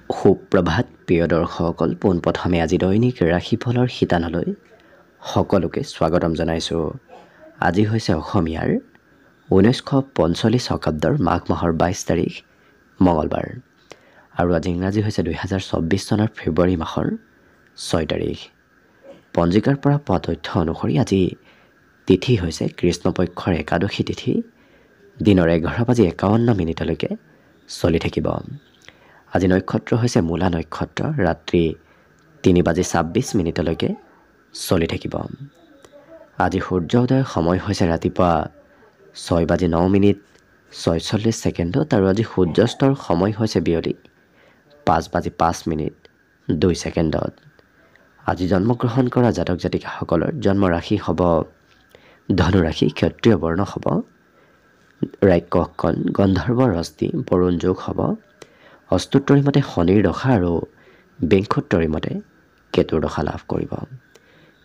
সুপ্ৰভাত প্ৰিয় দৰ্শকসকল, পোনপ্ৰথমে আজি দৈনিক ৰাশিফলৰ শিতানলৈ সকলোকে স্বাগতম জনাইছোঁ। আজি হৈছে অসমীয়াৰ 1945 শকাব্দৰ মাঘ মাহৰ 22 তাৰিখ মঙলবাৰ আৰু আজি ইংৰাজী হৈছে 2024 চনৰ ফেব্ৰুৱাৰী মাহৰ 6 তাৰিখ। পঞ্জিকাৰ পৰা পোৱা তথ্য অনুসৰি আজি তিথি হৈছে কৃষ্ণপক্ষৰ একাদশী তিথি, দিনৰ 11:51 চলি থাকিব। আজি নক্ষত্ৰ হৈছে মূলা নক্ষত্ৰ, ৰাত্ৰি 3:26 চলি থাকিব। আজি সূৰ্য উদয়ৰ সময় হৈছে ৰাতিপুৱা 6:09:46 আৰু আজি সূৰ্যাস্তৰ সময় হৈছে বিয়লি 5:05 আজি জন্মগ্ৰহণ কৰা জাতক জাতিকাসকলৰ জন্ম ৰাশি হ'ব ধনুৰাশি, ক্ষত্ৰিয় বৰ্ণ হ'ব ৰাক্ষসকণ, গন্ধৰ্ব ৰশ্মি বৰুণ যোগ হ'ব, অষ্টোত্তৰী মতে শনিৰ দশা আৰু বিংশোত্তৰী মতে কেতুৰ দশা লাভ কৰিব।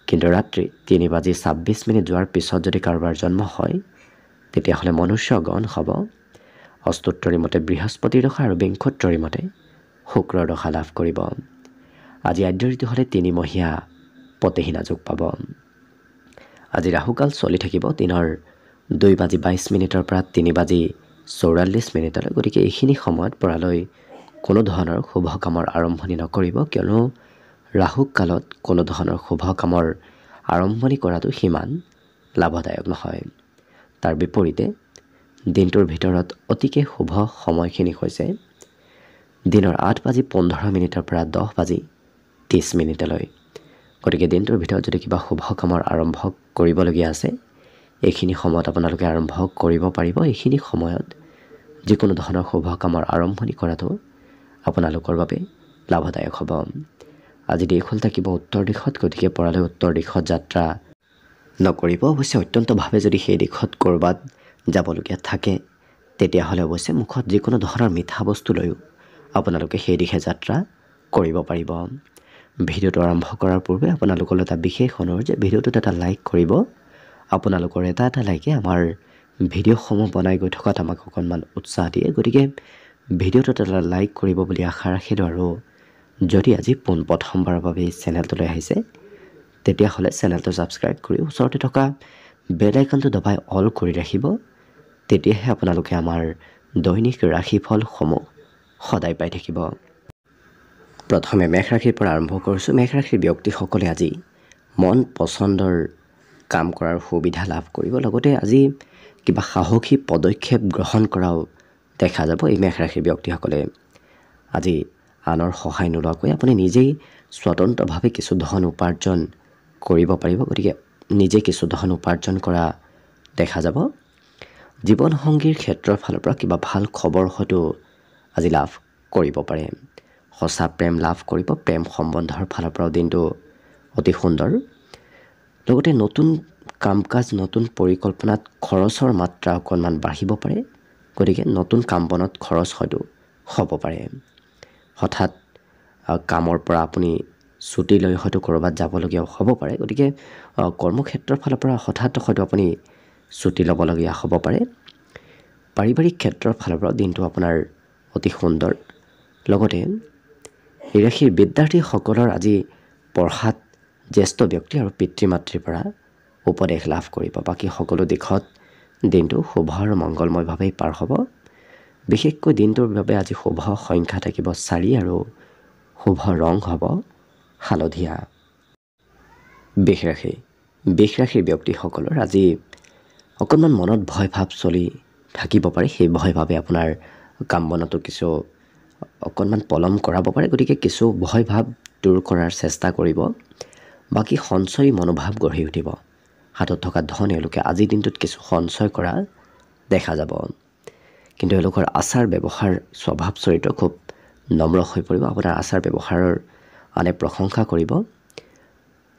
কিন্তু ৰাত্ৰি 3:26 যোৱাৰ পিছত যদি কাৰোবাৰ জন্ম হয় তেতিয়াহ'লে মনুষ্যগণ হ'ব অষ্টোত্তৰী মতে বৃহস্পতিৰ দশা আৰু বিংশোত্তৰী মতে শুক্ৰৰ দশা লাভ কৰিব। আজি আদ্য ঋতু হ'লে 3 মহীয়া পতেহীনা যোগ পাব। আজি ৰাহুকাল চলি থাকিব দিনৰ 2:22 পৰা 3:44। গতিকে এইখিনি সময়ত পৰালৈ কোনো ধৰণৰ শুভ কামৰ আৰম্ভণি নকৰিব, কিয়নো ৰাহু কালত কোনো ধৰণৰ শুভ কামৰ আৰম্ভণি কৰাটো সিমান লাভদায়ক নহয়। তাৰ বিপৰীতে দিনটোৰ ভিতৰত অতিকে শুভ সময়খিনি হৈছে দিনৰ 8:15 পৰা 10:30। গতিকে দিনটোৰ ভিতৰত যদি কিবা শুভ কামৰ আৰম্ভ কৰিবলগীয়া আছে এইখিনি সময়ত আপোনালোকে আৰম্ভ কৰিব পাৰিব। এইখিনি সময়ত যিকোনো ধৰণৰ শুভ কামৰ আৰম্ভণি কৰাটো আপোনালোকৰ বাবে লাভদায়ক হ'ব। আজি দেশখন থাকিব উত্তৰ দিশত, গতিকে পৰালৈ উত্তৰ দিশত যাত্ৰা নকৰিব। অৱশ্যে অত্যন্তভাৱে যদি সেই দিশত ক'ৰবাত যাবলগীয়া থাকে তেতিয়াহ'লে অৱশ্যে মুখত যিকোনো ধৰণৰ মিঠা বস্তু লৈও আপোনালোকে সেই দিশে যাত্ৰা কৰিব পাৰিব। ভিডিঅ'টো আৰম্ভ কৰাৰ পূৰ্বে আপোনালোকলৈ এটা বিশেষ অনুৰোধ যে ভিডিঅ'টোত এটা লাইক কৰিব। আপোনালোকৰ এটা লাইকে আমাৰ ভিডিঅ'সমূহ বনাই গৈ থকাত আমাক অকণমান উৎসাহ দিয়ে। গতিকে ভিডিঅ'টোত এটা লাইক কৰিব বুলি আশা ৰাখিলোঁ। আৰু যদি আজি পোনপ্ৰথমবাৰৰ বাবে এই চেনেলটোলৈ আহিছে তেতিয়াহ'লে চেনেলটো ছাবস্ক্ৰাইব কৰি ওচৰতে থকা বেল আইকনটো দবাই অল কৰি ৰাখিব। তেতিয়াহে আপোনালোকে আমাৰ দৈনিক ৰাশিফলসমূহ সদায় পাই থাকিব। প্ৰথমে মেষ ৰাশিৰ পৰা আৰম্ভ কৰিছোঁ। মেষ ৰাশিৰ ব্যক্তিসকলে আজি মন পচন্দৰ কাম কৰাৰ সুবিধা লাভ কৰিব, লগতে আজি কিবা সাহসী পদক্ষেপ গ্ৰহণ কৰাও দেখা যাব। এই মেষ ৰাশিৰ ব্যক্তিসকলে আজি আনৰ সহায় নোলোৱাকৈ আপুনি নিজেই স্বতন্ত্ৰভাৱে কিছু ধন উপাৰ্জন কৰিব পাৰিব। গতিকে নিজে কিছু ধন উপাৰ্জন কৰা দেখা যাব। জীৱনসংগীৰ ক্ষেত্ৰৰ ফালৰ পৰা কিবা ভাল খবৰ হয়তো আজি লাভ কৰিব পাৰে। সঁচা প্ৰেম লাভ কৰিব। প্ৰেম সম্বন্ধৰ ফালৰ পৰাও দিনটো অতি সুন্দৰ। লগতে নতুন কাম কাজ, নতুন পৰিকল্পনাত খৰচৰ মাত্ৰা অকণমান বাঢ়িব পাৰে। গতিকে নতুন কাম বনত খৰচ হয়তো হ'ব পাৰে। হঠাৎ কামৰ পৰা আপুনি ছুটি লৈ হয়তো ক'ৰবাত যাবলগীয়া হ'ব পাৰে। গতিকে কৰ্মক্ষেত্ৰৰ ফালৰ পৰা হঠাৎ হয়তো আপুনি ছুটি ল'বলগীয়া হ'ব পাৰে। পাৰিবাৰিক ক্ষেত্ৰৰ ফালৰ পৰা দিনটো আপোনাৰ অতি সুন্দৰ। লগতে এই ৰাশিৰ বিদ্যাৰ্থীসকলৰ আজি পঢ়াত জ্যেষ্ঠ ব্যক্তি আৰু পিতৃ মাতৃৰ পৰা উপদেশ লাভ কৰিব। বাকী সকলো দিশত দিনটো শুভ আৰু মংগলময়ভাৱেই পাৰ হ'ব। বিশেষকৈ দিনটোৰ বাবে আজি শুভ সংখ্যা থাকিব 4 আৰু শুভ ৰং হ'ব হালধীয়া। বৃষ ৰাশিৰ ব্যক্তিসকলৰ আজি অকণমান মনত ভয় ভাৱ চলি থাকিব পাৰে। সেই ভয় ভাৱে আপোনাৰ কাম বনতো কিছু অকণমান পলম কৰাব পাৰে। গতিকে কিছু ভয় ভাৱ দূৰ কৰাৰ চেষ্টা কৰিব। বাকী সঞ্চয়ী মনোভাৱ গঢ়ি উঠিব। হাতত থকা ধন এওঁলোকে আজিৰ দিনটোত কিছু সঞ্চয় কৰা দেখা যাব। কিন্তু এওঁলোকৰ আচাৰ ব্যৱহাৰ, স্বভাৱ চৰিত্ৰ খুব নম্ৰ হৈ পৰিব। আপোনাৰ আচাৰ ব্যৱহাৰৰ আনে প্ৰশংসা কৰিব।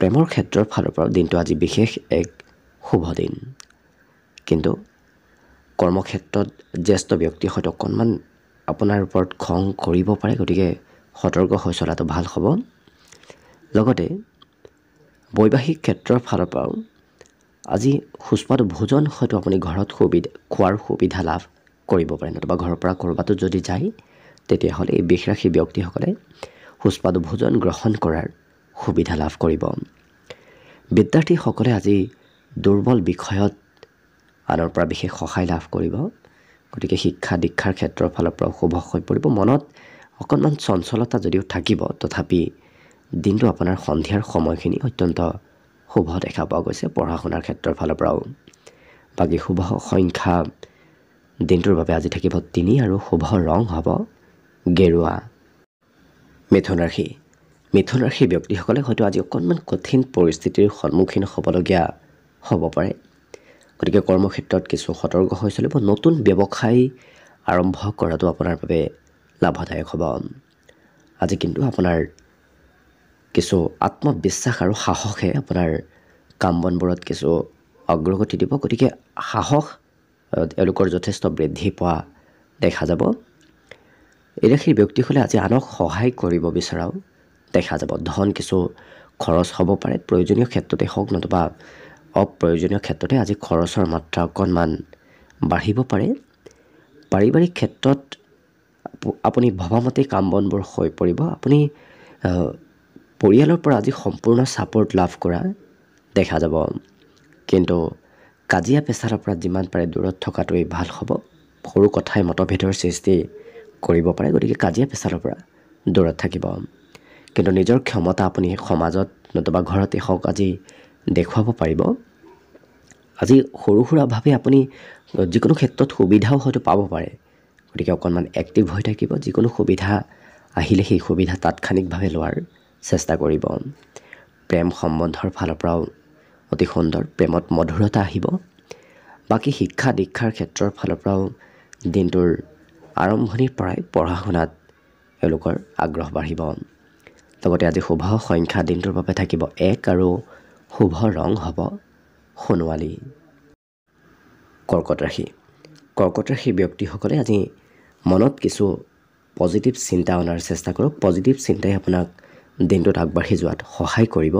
প্ৰেমৰ ক্ষেত্ৰৰ ফালৰ পৰা দিনটো আজি বিশেষ এক শুভ দিন। কিন্তু কৰ্মক্ষেত্ৰত জ্যেষ্ঠ ব্যক্তিয়ে হয়তো অকণমান আপোনাৰ ওপৰত খং কৰিব পাৰে। গতিকে সতৰ্ক হৈ চলাটো ভাল হ'ব। লগতে বৈবাহিক ক্ষেত্ৰৰ ফালৰ পৰাও আজি সুস্বাদু ভোজন হয়তো আপুনি ঘৰত খোৱাৰ সুবিধা লাভ কৰিব পাৰে। নতুবা ঘৰৰ পৰা ক'ৰবাতো যদি যায় তেতিয়াহ'লে এই বৃষ ৰাশিৰ ব্যক্তিসকলে সুস্বাদু ভোজন গ্ৰহণ কৰাৰ সুবিধা লাভ কৰিব। বিদ্যাৰ্থীসকলে আজি দুৰ্বল বিষয়ত আনৰ পৰা বিশেষ সহায় লাভ কৰিব। গতিকে শিক্ষা দীক্ষাৰ ক্ষেত্ৰৰ ফালৰ পৰাও শুভ হৈ পৰিব। মনত অকণমান চঞ্চলতা যদিও থাকিব, তথাপি দিনটো আপোনাৰ সন্ধিয়াৰ সময়খিনি অত্যন্ত শুভ দেখা পোৱা গৈছে পঢ়া শুনাৰ ক্ষেত্ৰৰ ফালৰ পৰাও। বাকী শুভ সংখ্যা দিনটোৰ বাবে আজি থাকিব 3 আৰু শুভ ৰং হ'ব গেৰুৱা। মিথুন ৰাশি। মিথুন ৰাশিৰ ব্যক্তিসকলে হয়তো আজি অকণমান কঠিন পৰিস্থিতিৰ সন্মুখীন হ'বলগীয়া হ'ব পাৰে। গতিকে কৰ্মক্ষেত্ৰত কিছু সতৰ্ক হৈ চলিব। নতুন ব্যৱসায় আৰম্ভ কৰাটো আপোনাৰ বাবে লাভদায়ক হ'ব। আজি কিন্তু আপোনাৰ কিছু আত্মবিশ্বাস আৰু সাহসে আপোনাৰ কাম বনবোৰত কিছু অগ্ৰগতি দিব। গতিকে সাহস এওঁলোকৰ যথেষ্ট বৃদ্ধি পোৱা দেখা যাব। এই ৰাশিৰ ব্যক্তিসকলে আজি আনক সহায় কৰিব বিচৰাও দেখা যাব। ধন কিছু খৰচ হ'ব পাৰে, প্ৰয়োজনীয় ক্ষেত্ৰতে হওক নতুবা অপ্ৰয়োজনীয় ক্ষেত্ৰতে আজি খৰচৰ মাত্ৰা অকণমান বাঢ়িব পাৰে। পাৰিবাৰিক ক্ষেত্ৰত আপুনি ভবামতে কাম বনবোৰ হৈ পৰিব। আপুনি পৰিয়ালৰ পৰা আজি সম্পূৰ্ণ ছাপোৰ্ট লাভ কৰা দেখা যাব। কিন্তু কাজিয়া পেচালৰ পৰা যিমান পাৰে দূৰত থকাটোৱেই ভাল হ'ব। সৰু কথাই মতভেদৰ সৃষ্টি কৰিব পাৰে। গতিকে কাজিয়া পেচালৰ পৰা দূৰত থাকিব। কিন্তু নিজৰ ক্ষমতা আপুনি সমাজত নতুবা ঘৰতে হওক আজি দেখুৱাব পাৰিব। আজি সৰু সুৰাভাৱে আপুনি যিকোনো ক্ষেত্ৰত সুবিধাও হয়তো পাব পাৰে। গতিকে অকণমান এক্টিভ হৈ থাকিব। যিকোনো সুবিধা আহিলে সেই সুবিধা তাৎক্ষণিকভাৱে লোৱাৰ চেষ্টা কৰিব। প্ৰেম সম্বন্ধৰ ফালৰ পৰাও অতি সুন্দৰ, প্ৰেমত মধুৰতা আহিব। বাকী শিক্ষা দীক্ষাৰ ক্ষেত্ৰৰ ফালৰ পৰাও দিনটোৰ আৰম্ভণিৰ পৰাই পঢ়া শুনাত এওঁলোকৰ আগ্ৰহ বাঢ়িব। লগতে আজি শুভ সংখ্যা দিনটোৰ বাবে থাকিব 1 আৰু শুভ ৰং হ'ব সোণোৱালী। কৰ্কট ৰাশি। কৰ্কট ৰাশিৰ ব্যক্তিসকলে আজি মনত কিছু পজিটিভ চিন্তা অনাৰ চেষ্টা কৰক। পজিটিভ চিন্তাই আপোনাক দিনটোত আগবাঢ়ি যোৱাত সহায় কৰিব।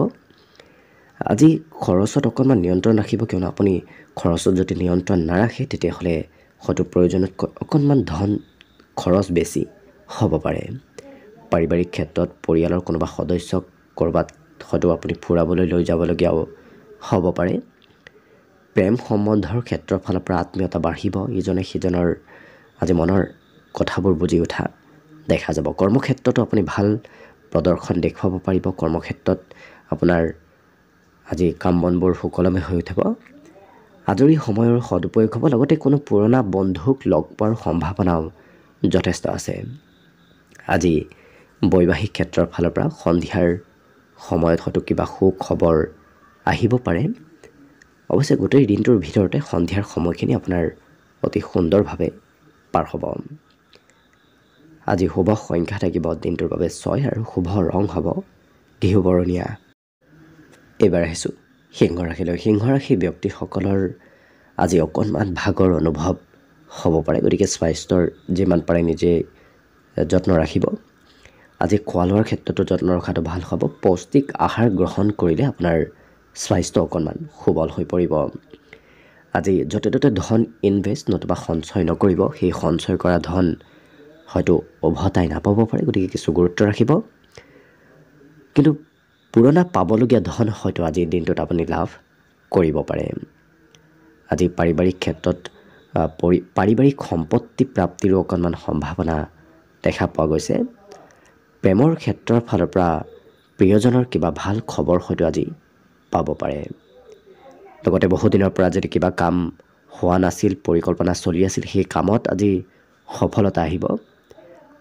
আজি খৰচত অকণমান নিয়ন্ত্ৰণ ৰাখিব, কিয়নো আপুনি খৰচত যদি নিয়ন্ত্ৰণ নাৰাখে তেতিয়াহ'লে হয়তো প্ৰয়োজনতকৈ অকণমান ধন খৰচ বেছি হ'ব পাৰে। পাৰিবাৰিক ক্ষেত্ৰত পৰিয়ালৰ কোনোবা সদস্যক ক'ৰবাত হয়তো আপুনি ফুৰাবলৈ লৈ যাবলগীয়াও হ'ব পাৰে। প্ৰেম সম্বন্ধৰ ক্ষেত্ৰৰ ফালৰ পৰা আত্মীয়তা বাঢ়িব। ইজনে সিজনৰ আজি মনৰ কথাবোৰ বুজি উঠা দেখা যাব। কৰ্মক্ষেত্ৰতো আপুনি ভাল প্ৰদৰ্শন দেখুৱাব পাৰিব। কৰ্মক্ষেত্ৰত আপোনাৰ আজি কাম বনবোৰ সুকলমে হৈ উঠিব। আজৰি সময়ৰ সদুপয়োগ হ'ব। লগতে কোনো পুৰণা বন্ধুক লগ পোৱাৰ সম্ভাৱনাও যথেষ্ট আছে। আজি বৈবাহিক ক্ষেত্ৰৰ ফালৰ পৰা সন্ধিয়াৰ সময়ত হয়তো কিবা সুখবৰ আহিব পাৰে। অৱশ্যে গোটেই দিনটোৰ ভিতৰতে সন্ধিয়াৰ সময়খিনি আপোনাৰ অতি সুন্দৰভাৱে পাৰ হ'ব। আজি শুভ সংখ্যা থাকিব দিনটোৰ বাবে 6 আৰু শুভ ৰং হ'ব ঘিউ বৰণীয়া। এইবাৰ আহিছোঁ সিংহ ৰাশিলৈ। সিংহ ৰাশিৰ ব্যক্তিসকলৰ আজি অকণমান ভাগৰ অনুভৱ হ'ব পাৰে। গতিকে স্বাস্থ্যৰ যিমান পাৰে নিজে যত্ন ৰাখিব। আজি খোৱা লোৱাৰ ক্ষেত্ৰতো যত্ন ৰখাটো ভাল হ'ব। পৌষ্টিক আহাৰ গ্ৰহণ কৰিলে আপোনাৰ স্বাস্থ্য অকণমান সুবল হৈ পৰিব। আজি য'তে ত'তে ধন ইনভেষ্ট নতুবা সঞ্চয় নকৰিব। সেই সঞ্চয় কৰা ধন হয়তো উভতাই নাপাব পাৰে। গতিকে কিছু গুৰুত্ব ৰাখিব। কিন্তু পুৰণা পাবলগীয়া ধন হয়তো আজিৰ দিনটোত আপুনি লাভ কৰিব পাৰে। আজি পাৰিবাৰিক ক্ষেত্ৰত পাৰিবাৰিক সম্পত্তি প্ৰাপ্তিৰো অকণমান সম্ভাৱনা দেখা পোৱা গৈছে। প্ৰেমৰ ক্ষেত্ৰৰ ফালৰ পৰা প্ৰিয়জনৰ কিবা ভাল খবৰ হয়তো আজি পাব পাৰে। লগতে বহুদিনৰ পৰা যদি কিবা কাম হোৱা নাছিল, পৰিকল্পনা চলি আছিল, সেই কামত আজি সফলতা আহিব।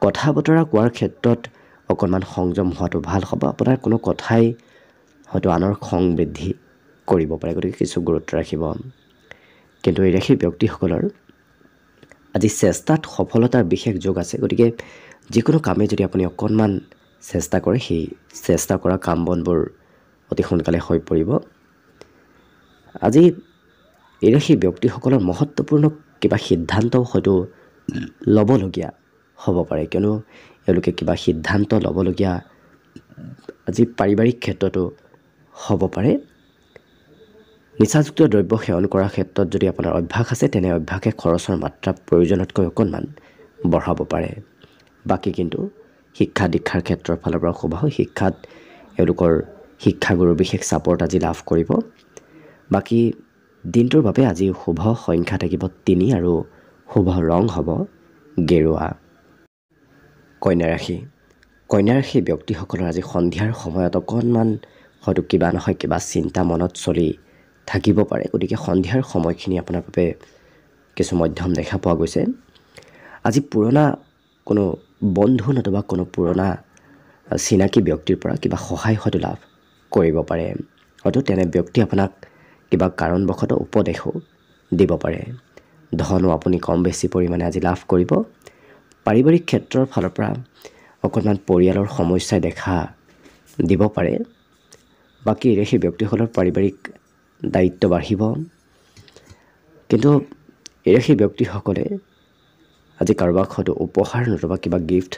কথা বতৰা কোৱাৰ ক্ষেত্ৰত অকণমান সংযম হোৱাটো ভাল হ'ব। আপোনাৰ কোনো কথাই হয়তো আনৰ খং বৃদ্ধি কৰিব পাৰে। গতিকে কিছু গুৰুত্ব ৰাখিব। কিন্তু এই ৰাশিৰ ব্যক্তিসকলৰ আজি চেষ্টাত সফলতাৰ বিশেষ যোগ আছে। গতিকে যিকোনো কামে যদি আপুনি অকণমান চেষ্টা কৰে, সেই চেষ্টা কৰা কাম বনবোৰ অতি সোনকালে হৈ পৰিব। আজি এই ৰাশিৰ ব্যক্তিসকলৰ মহত্বপূৰ্ণ কিবা সিদ্ধান্তও হয়তো ল'বলগীয়া হ'ব পাৰে, কিয়নো এওঁলোকে কিবা সিদ্ধান্ত ল'বলগীয়া আজি পাৰিবাৰিক ক্ষেত্ৰতো হ'ব পাৰে। নিচাযুক্ত দ্ৰব্য সেৱন কৰাৰ ক্ষেত্ৰত যদি আপোনাৰ অভ্যাস আছে, তেনে অভ্যাসে খৰচৰ মাত্ৰা প্ৰয়োজনতকৈ অকণমান বঢ়াব পাৰে। বাকী কিন্তু শিক্ষা দীক্ষাৰ ক্ষেত্ৰৰ ফালৰ পৰা শুভ হয়। শিক্ষাত এওঁলোকৰ শিক্ষাগুৰুৰ বিশেষ ছাপৰ্ট আজি লাভ কৰিব। বাকী দিনটোৰ বাবে আজি শুভ সংখ্যা থাকিব 3 আৰু শুভ ৰং হ'ব গেৰুৱা। কন্যা ৰাশি। কন্যা ৰাশি ব্যক্তিসকলৰ আজি সন্ধিয়াৰ সময়ত অকণমান হয়তো কিবা নহয় কিবা চিন্তা মনত চলি থাকিব পাৰে। গতিকে সন্ধিয়াৰ সময়খিনি আপোনাৰ বাবে কিছু মধ্যম দেখা পোৱা গৈছে। আজি পুৰণা কোনো বন্ধু নতুবা কোনো পুৰণা চিনাকি ব্যক্তিৰ পৰা কিবা সহায় হয়তো লাভ কৰিব পাৰে। হয়তো তেনে ব্যক্তি আপোনাক কিবা কাৰণবশতঃ উপদেশো দিব পাৰে। ধনো আপুনি কম বেছি পৰিমাণে আজি লাভ কৰিব। পাৰিবাৰিক ক্ষেত্ৰৰ ফালৰ পৰা অকণমান পৰিয়ালৰ সমস্যাই দেখা দিব পাৰে। বাকী সেই ব্যক্তিসকলৰ পাৰিবাৰিক দায়িত্ব বাঢ়িব। কিন্তু সেই ব্যক্তিসকলে আজি কাৰোবাক হয়তো উপহাৰ নতুবা কিবা গিফ্ট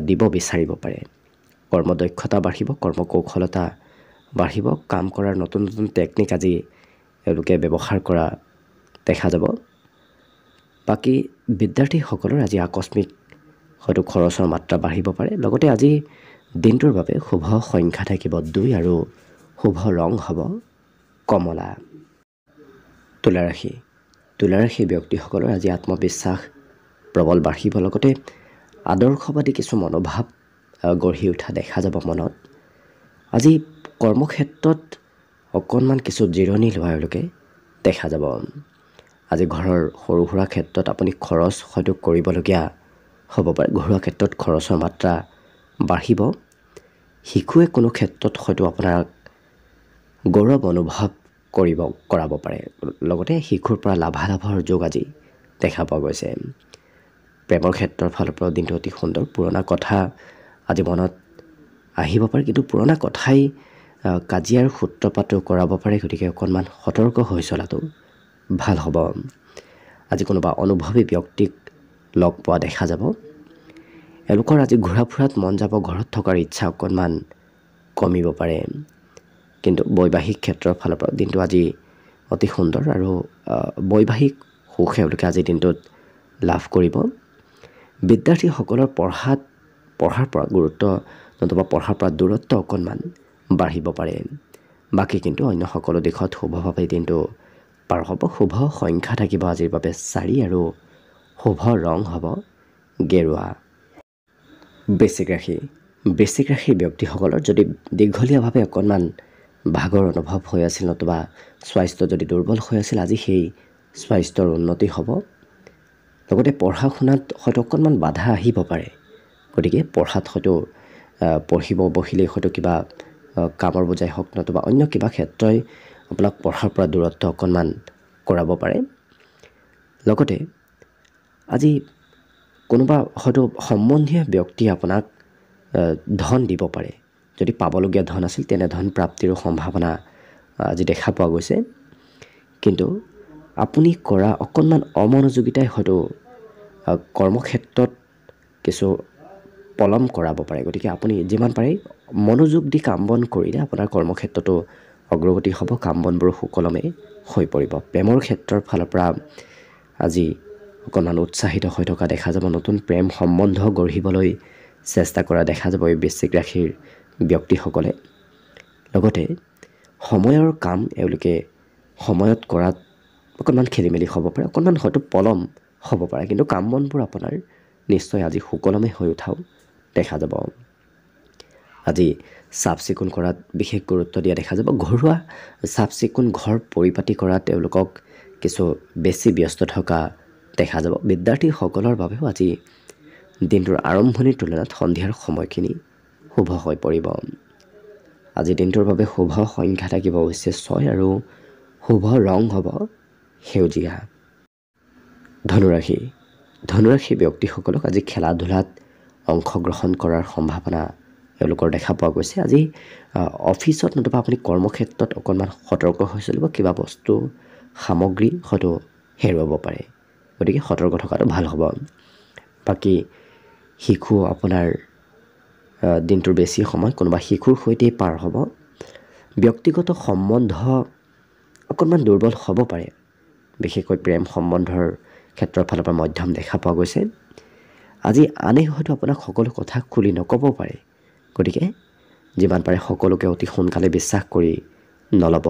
দিব বিচাৰিব পাৰে। কৰ্মদক্ষতা বাঢ়িব, কৰ্মকৌশলতা বাঢ়িব। কাম কৰাৰ নতুন নতুন টেকনিক আজি এওঁলোকে ব্যৱহাৰ কৰা দেখা যাব। বাকী বিদ্যাৰ্থীসকলৰ আজি আকস্মিক হয়তো খৰচৰ মাত্ৰা বাঢ়িব পাৰে। লগতে আজি দিনটোৰ বাবে শুভ সংখ্যা থাকিব 2 আৰু শুভ ৰং হ'ব কমলা। তুলা ৰাশি। তুলা ৰাশি ব্যক্তিসকলৰ আজি আত্মবিশ্বাস প্ৰবল বাঢ়িব। লগতে আদৰ্শবাদী কিছু মনোভাৱ গঢ়ি উঠা দেখা যাব মনত। আজি কৰ্মক্ষেত্ৰত অকণমান কিছু জিৰণি লোৱা এওঁলোকে দেখা যাব। আজি ঘৰৰ সৰু সুৰা ক্ষেত্ৰত আপুনি খৰচ হয়তো কৰিবলগীয়া হ'ব পাৰে। ঘৰুৱা ক্ষেত্ৰত খৰচৰ মাত্ৰা বাঢ়িব। শিশুৱে কোনো ক্ষেত্ৰত হয়তো আপোনাক গৌৰৱ অনুভৱ কৰাব পাৰে। লগতে শিশুৰ পৰা লাভালাভৰ যোগ আজি দেখা পোৱা গৈছে। প্ৰেমৰ ক্ষেত্ৰৰ ফালৰ পৰা দিনটো অতি সুন্দৰ। পুৰণা কথা আজি মনত আহিব পাৰে, কিন্তু পুৰণা কথাই কাজিয়াৰ সূত্ৰপাতো কৰাব পাৰে। গতিকে অকণমান সতৰ্ক হৈ চলাটো ভাল হ'ব। আজি কোনোবা অনুভৱী ব্যক্তিক লগ পোৱা দেখা যাব। এওঁলোকৰ আজি ঘূৰা ফুৰাত মন যাব, ঘৰত থকাৰ ইচ্ছা অকণমান কমিব পাৰে। কিন্তু বৈবাহিক ক্ষেত্ৰৰ ফালৰ পৰা দিনটো আজি অতি সুন্দৰ আৰু বৈবাহিক সুখ এওঁলোকে আজিৰ দিনটোত লাভ কৰিব। বিদ্যাৰ্থীসকলৰ পঢ়াৰ পৰা গুৰুত্ব নতুবা পঢ়াৰ পৰা দূৰত্ব অকণমান বাঢ়িব পাৰে। বাকী কিন্তু অন্য সকলো দিশত শুভভাৱে দিনটো পাৰ হ'ব। শুভ সংখ্যা থাকিব আজিৰ বাবে 4 আৰু শুভ ৰং হ'ব গেৰুৱা। বৃশ্চিক ৰাশি। বৃশ্চিক ৰাশিৰ ব্যক্তিসকলৰ যদি দীঘলীয়াভাৱে অকণমান ভাগৰ অনুভৱ হৈ আছিল নতুবা স্বাস্থ্য যদি দুৰ্বল হৈ আছিল, আজি সেই স্বাস্থ্যৰ উন্নতি হ'ব। লগতে পঢ়া শুনাত হয়তো অকণমান বাধা আহিব পাৰে। গতিকে পঢ়াত হয়তো পঢ়িব বহিলেই হয়তো কিবা কামৰ বোজাই হওক নতুবা অন্য কিবা ক্ষেত্ৰই আপোনাক পঢ়াৰ পৰা দূৰত্ব অকণমান কৰাব পাৰে। লগতে আজি কোনোবা হয়তো সম্বন্ধীয় ব্যক্তিয়ে আপোনাক ধন দিব পাৰে। যদি পাবলগীয়া ধন আছিল তেনে ধন প্ৰাপ্তিৰো সম্ভাৱনা আজি দেখা পোৱা গৈছে। কিন্তু আপুনি কৰা অকণমান অমনোযোগিতাই হয়তো কৰ্মক্ষেত্ৰত কিছু পলম কৰাব পাৰে। গতিকে আপুনি যিমান পাৰে মনোযোগ দি কাম বন কৰিলে আপোনাৰ কৰ্মক্ষেত্ৰতো অগ্ৰগতি হ'ব, কাম বনবোৰ সুকলমে হৈ পৰিব। প্ৰেমৰ ক্ষেত্ৰৰ ফালৰ পৰা আজি অকণমান উৎসাহিত হৈ থকা দেখা যাব। নতুন প্ৰেম সম্বন্ধ গঢ়িবলৈ চেষ্টা কৰা দেখা যাব এই বৃশ্চিক ৰাশিৰ ব্যক্তিসকলে। লগতে সময়ৰ কাম এওঁলোকে সময়ত কৰাত অকণমান খেলি মেলি হ'ব পাৰে, অকণমান হয়তো পলম হ'ব পাৰে। কিন্তু কাম বনবোৰ আপোনাৰ নিশ্চয় আজি সুকলমে হৈ উঠাও দেখা যাব। আজি চাফ চিকুণ কৰাত বিশেষ গুৰুত্ব দিয়া দেখা যাব। ঘৰুৱা চাফ চিকুণ ঘৰ পৰিপাতি কৰাত তেওঁলোকক কিছু বেছি ব্যস্ত থকা দেখা যাব। বিদ্যাৰ্থীসকলৰ বাবেও আজি দিনটোৰ আৰম্ভণিৰ তুলনাত সন্ধিয়াৰ সময়খিনি শুভ হৈ পৰিব। আজি দিনটোৰ বাবে শুভ সংখ্যা থাকিব হৈছে 6 আৰু শুভ ৰং হ'ব সেউজীয়া। ধনুৰাশি। ধনুৰাশি ব্যক্তিসকলক আজি খেলা ধূলাত অংশগ্ৰহণ কৰাৰ সম্ভাৱনা এওঁলোকৰ দেখা পোৱা গৈছে। আজি অফিচত নতুবা আপুনি কৰ্মক্ষেত্ৰত অকণমান সতৰ্ক হৈ চলিব। কিবা বস্তু সামগ্ৰী হয়তো হেৰুৱাব পাৰে। গতিকে সতৰ্ক থকাটো ভাল হ'ব। বাকী শিশু আপোনাৰ দিনটোৰ বেছি সময় কোনোবা শিশুৰ সৈতেই পাৰ হ'ব। ব্যক্তিগত সম্বন্ধ অকণমান দুৰ্বল হ'ব পাৰে। বিশেষকৈ প্ৰেম সম্বন্ধৰ ক্ষেত্ৰৰ ফালৰ পৰা মধ্যম দেখা পোৱা গৈছে। আজি আনে হয়তো আপোনাক সকলো কথা খুলি নক'ব পাৰে, গতিকে যিমান পাৰে সকলোকে অতি সোনকালে বিশ্বাস কৰি নল'ব।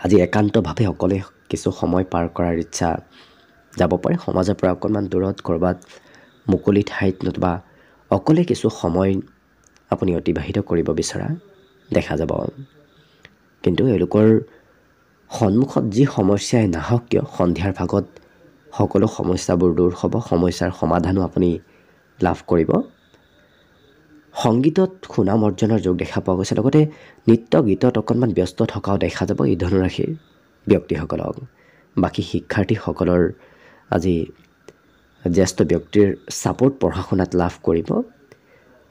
আজি একান্তভাৱে অকলে কিছু সময় পাৰ কৰাৰ ইচ্ছা যাব পাৰে, সমাজৰ পৰা অকণমান দূৰত ক'ৰবাত মুকলি ঠাইত নতুবা অকলে কিছু সময় আপুনি অতিবাহিত কৰিব বিচৰা দেখা যাব। কিন্তু এওঁলোকৰ সন্মুখত যি সমস্যাই নাহক কিয় সন্ধিয়াৰ ভাগত সকলো সমস্যাবোৰ দূৰ হ'ব, সমস্যাৰ সমাধানো আপুনি লাভ কৰিব। সংগীতত সুনাম অৰ্জনৰ যোগ দেখা পোৱা গৈছে, লগতে নৃত্য গীতত অকণমান ব্যস্ত থকাও দেখা যাব এই ধনুৰাশিৰ ব্যক্তিসকলক। বাকী শিক্ষাৰ্থীসকলৰ আজি জ্যেষ্ঠ ব্যক্তিৰ ছাপোৰ্ট পঢ়া শুনাত লাভ কৰিব।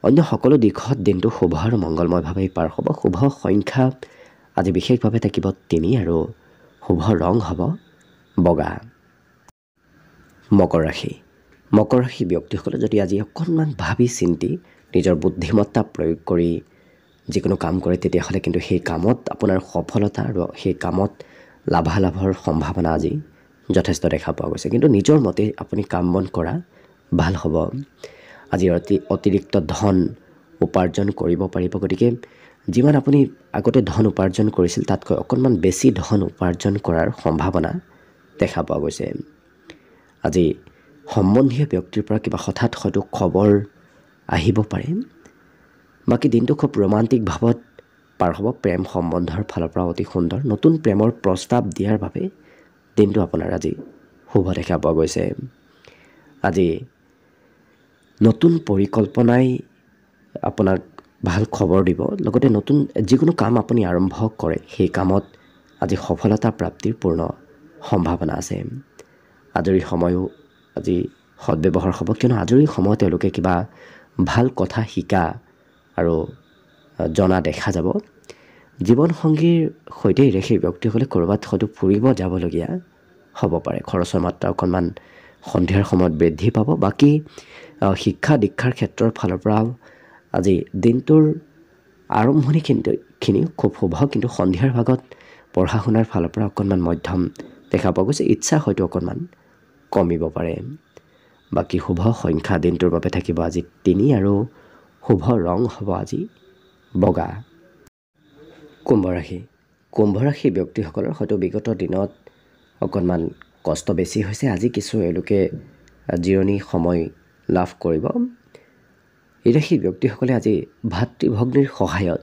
অন্য সকলো দিশত দিনটো শুভ আৰু মংগলময়ভাৱেই পাৰ হ'ব। শুভ সংখ্যা আজি বিশেষভাৱে থাকিব 3 আৰু শুভ ৰং হ'ব বগা। মকৰ ৰাশি। মকৰ ৰাশি ব্যক্তিসকলে যদি আজি অকণমান ভাবি চিন্তি নিজৰ বুদ্ধিমত্তা প্ৰয়োগ কৰি যিকোনো কাম কৰে, তেতিয়াহ'লে কিন্তু সেই কামত আপোনাৰ সফলতা আৰু সেই কামত লাভালাভৰ সম্ভাৱনা আজি যথেষ্ট দেখা পোৱা গৈছে। কিন্তু নিজৰ মতে আপুনি কাম বন কৰা ভাল হ'ব। আজি অতিৰিক্ত ধন উপাৰ্জন কৰিব পাৰিব, গতিকে যিমান আপুনি আগতে ধন উপাৰ্জন কৰিছিল তাতকৈ অকণমান বেছি ধন উপাৰ্জন কৰাৰ সম্ভাৱনা দেখা পোৱা গৈছে। আজি সম্বন্ধীয় ব্যক্তিৰ পৰা কিবা হঠাৎ হয়তো খবৰ আহিব পাৰে। বাকী দিনটো খুব ৰোমান্টিক ভাৱত পাৰ হ'ব। প্ৰেম সম্বন্ধৰ ফালৰ পৰা অতি সুন্দৰ, নতুন প্ৰেমৰ প্ৰস্তাৱ দিয়াৰ বাবে দিনটো আপোনাৰ আজি শুভ দেখা পোৱা গৈছে। আজি নতুন পৰিকল্পনাই আপোনাক ভাল খবৰ দিব, লগতে নতুন যিকোনো কাম আপুনি আৰম্ভ কৰে সেই কামত আজি সফলতা প্ৰাপ্তিৰ পূৰ্ণ সম্ভাৱনা আছে। আজৰি সময়ো আজি সদব্যৱহাৰ হ'ব, কিয়নো আজৰি সময়ত তেওঁলোকে কিবা ভাল কথা শিকা আৰু জনা দেখা যাব। জীৱনসংগীৰ সৈতে সেই ব্যক্তিসকলে ক'ৰবাত হয়তো ফুৰিব যাবলগীয়া হ'ব পাৰে। খৰচৰ মাত্ৰা অকণমান সন্ধিয়াৰ সময়ত বৃদ্ধি পাব। বাকী শিক্ষা দীক্ষাৰ ক্ষেত্ৰৰ ফালৰ পৰাও আজি দিনটোৰ আৰম্ভণিখিনি খুব শুভ, কিন্তু সন্ধিয়াৰ ভাগত পঢ়া শুনাৰ ফালৰ পৰা অকণমান মধ্যম দেখা পোৱা গৈছে। ইচ্ছা হয়তো অকণমান কমিব পাৰে। বাকী শুভ সংখ্যা দিনটোৰ বাবে থাকিব আজি 3 আৰু শুভ ৰং হ'ব আজি বগা। কুম্ভ ৰাশি। কুম্ভ ৰাশি ব্যক্তিসকলৰ হয়তো বিগত দিনত অকণমান কষ্ট বেছি হৈছে। আজি কিছু এওঁলোকে জিৰণি সময় লাভ কৰিব। এই ৰাশি ব্যক্তিসকলে আজি ভাতৃভগ্নীৰ সহায়ত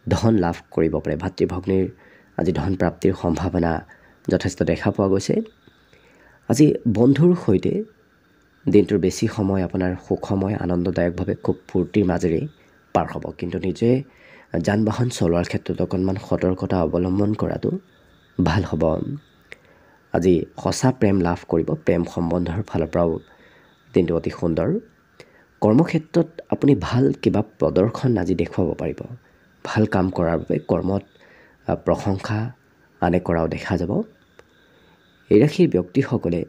ধন লাভ কৰিব পাৰে। ভাতৃভগ্নীৰ আজি ধন প্ৰাপ্তিৰ সম্ভাৱনা যথেষ্ট দেখা পোৱা গৈছে। আজি বন্ধুৰ সৈতে দিনটোৰ বেছি সময় আপোনাৰ সুখময় আনন্দদায়কভাৱে খুব ফূৰ্তিৰ মাজেৰে পাৰ হ'ব, কিন্তু নিজে যান বাহন চলোৱাৰ ক্ষেত্ৰত অকণমান সতৰ্কতা অৱলম্বন কৰাটো ভাল হ'ব। আজি সঁচা প্ৰেম লাভ কৰিব। প্ৰেম সম্বন্ধৰ ফালৰ পৰাও দিনটো অতি সুন্দৰ। কৰ্মক্ষেত্ৰত আপুনি ভাল কিবা প্ৰদৰ্শন আজি দেখুৱাব পাৰিব। ভাল কাম কৰাৰ বাবে কৰ্মত প্ৰশংসা আনে কৰাও দেখা যাব। এই ৰাশিৰ ব্যক্তিসকলে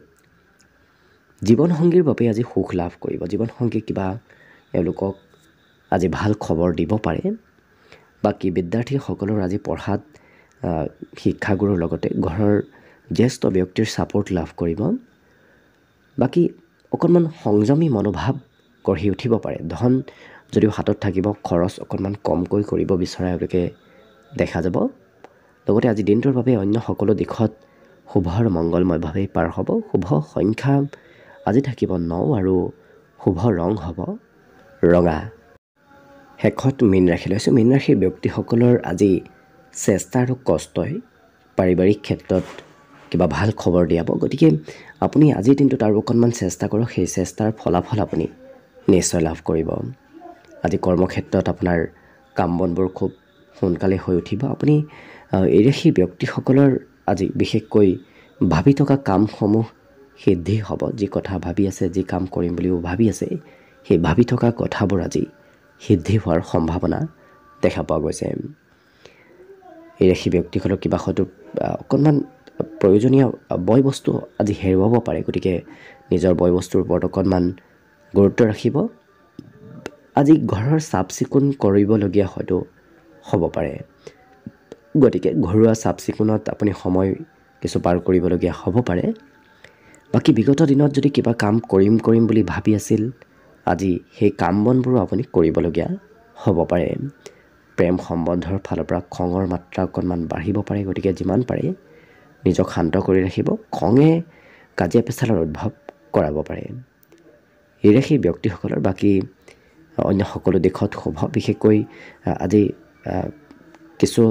জীৱনসংগীৰ বাবে আজি সুখ লাভ কৰিব। জীৱনসংগী কিবা এওঁলোকক আজি ভাল খবৰ দিব পাৰে। বাকী বিদ্যাৰ্থীসকলৰ আজি পঢ়াত শিক্ষাগুৰুৰ লগতে ঘৰৰ জ্যেষ্ঠ ব্যক্তিৰ ছাপোৰ্ট লাভ কৰিব। বাকী অকণমান সংযমী মনোভাৱ গঢ়ি উঠিব পাৰে। ধন যদিও হাতত থাকিব, খৰচ অকণমান কমকৈ কৰিব বিচৰা এওঁলোকে দেখা যাব। লগতে আজি দিনটোৰ বাবে অন্য সকলো দিশত শুভ আৰু মংগলময়ভাৱেই পাৰ হ'ব। শুভ সংখ্যা আজি থাকিব 9 আৰু শুভ ৰং হ'ব ৰঙা। শেষত মীন ৰাশি লৈছোঁ। মীন ৰাশিৰ ব্যক্তিসকলৰ আজি চেষ্টা আৰু কষ্টই পাৰিবাৰিক ক্ষেত্ৰত কিবা ভাল খবৰ দিয়াব। গতিকে আপুনি আজিৰ দিনটোত আৰু অকণমান চেষ্টা কৰক, সেই চেষ্টাৰ ফলাফল আপুনি নিশ্চয় লাভ কৰিব। আজি কৰ্মক্ষেত্ৰত আপোনাৰ কাম বনবোৰ খুব সোনকালে হৈ উঠিব। আপুনি এই ৰাশি ব্যক্তিসকলৰ আজি বিশেষকৈ ভাবি থকা কামসমূহ সিদ্ধি হ'ব। যি কথা ভাবি আছে, যি কাম কৰিম বুলিও ভাবি আছে, সেই ভাবি থকা কথাবোৰ আজি সিদ্ধি হোৱাৰ সম্ভাৱনা দেখা পোৱা গৈছে। এই ৰাশি ব্যক্তিসকলৰ কিবা হয়তো অকণমান প্ৰয়োজনীয় বয় বস্তু আজি হেৰুৱাব পাৰে, গতিকে নিজৰ বয় বস্তুৰ ওপৰত অকণমান গুৰুত্ব ৰাখিব। আজি ঘৰৰ চাফ চিকুণ কৰিবলগীয়া হয়তো হ'ব পাৰে, গতিকে ঘৰুৱা চাফ চিকুণত আপুনি সময় কিছু পাৰ কৰিবলগীয়া হ'ব পাৰে। বাকী বিগত দিনত যদি কিবা কাম কৰিম বুলি ভাবি আছিল, আজি সেই কাম বনবোৰো আপুনি কৰিবলগীয়া হ'ব পাৰে। প্ৰেম সম্বন্ধৰ ফালৰ পৰা খঙৰ মাত্ৰা অকণমান বাঢ়িব পাৰে, গতিকে যিমান পাৰে নিজক শান্ত কৰি ৰাখিব। খঙে কাজিয়া পেচালৰ উদ্ভৱ কৰাব পাৰে। এই ৰাশিৰ ব্যক্তিসকলৰ বাকী অন্য সকলো দিশত শুভ। বিশেষকৈ আজি কিছু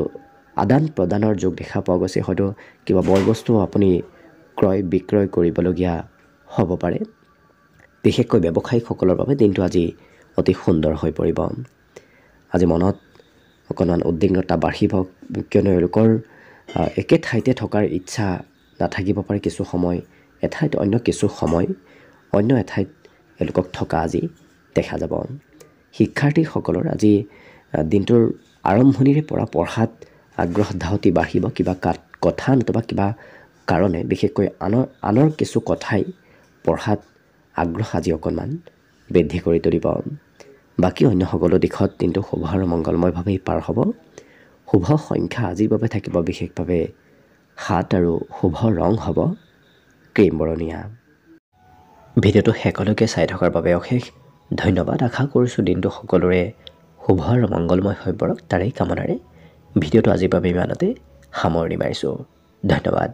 আদান প্ৰদানৰ যোগ দেখা পোৱা গৈছে। হয়তো কিবা বয় বস্তু আপুনি ক্ৰয় বিক্ৰয় কৰিবলগীয়া হ'ব পাৰে। বিশেষকৈ ব্যৱসায়িকসকলৰ বাবে দিনটো আজি অতি সুন্দৰ হৈ পৰিব। আজি মনত অকণমান উদ্বিগ্নতা বাঢ়িব, কিয়নো এওঁলোকৰ একে ঠাইতে থকাৰ ইচ্ছা নাথাকিব পাৰে। কিছু সময় এঠাইত, অন্য কিছু সময় অন্য এঠাইত এওঁলোকক থকা আজি দেখা যাব। শিক্ষাৰ্থীসকলৰ আজি দিনটোৰ আৰম্ভণিৰে পৰা পঢ়াত আগ্ৰহ ধাউতি বাঢ়িব। কিবা কথা নতুবা কিবা কাৰণে, বিশেষকৈ আনৰ কিছু কথাই পঢ়াত আগ্ৰহ আজি অকণমান বৃদ্ধি কৰি তুলিব। বাকী অন্য সকলো দিশত দিনটো শুভ আৰু মংগলময়ভাৱেই পাৰ হ'ব। শুভ সংখ্যা আজিৰ বাবে থাকিব বিশেষভাৱে 7 আৰু শুভ ৰং হ'ব ক্ৰীম বৰণীয়া। ভিডিঅ'টো শেষলৈকে চাই থকাৰ বাবে অশেষ ধন্যবাদ। আশা কৰিছোঁ দিনটো সকলোৰে শুভ আৰু মংগলময় হৈ পৰক, তাৰেই কামনাৰে ভিডিঅ'টো আজিৰ বাবে ইমানতে সামৰণি মাৰিছোঁ। ধন্যবাদ।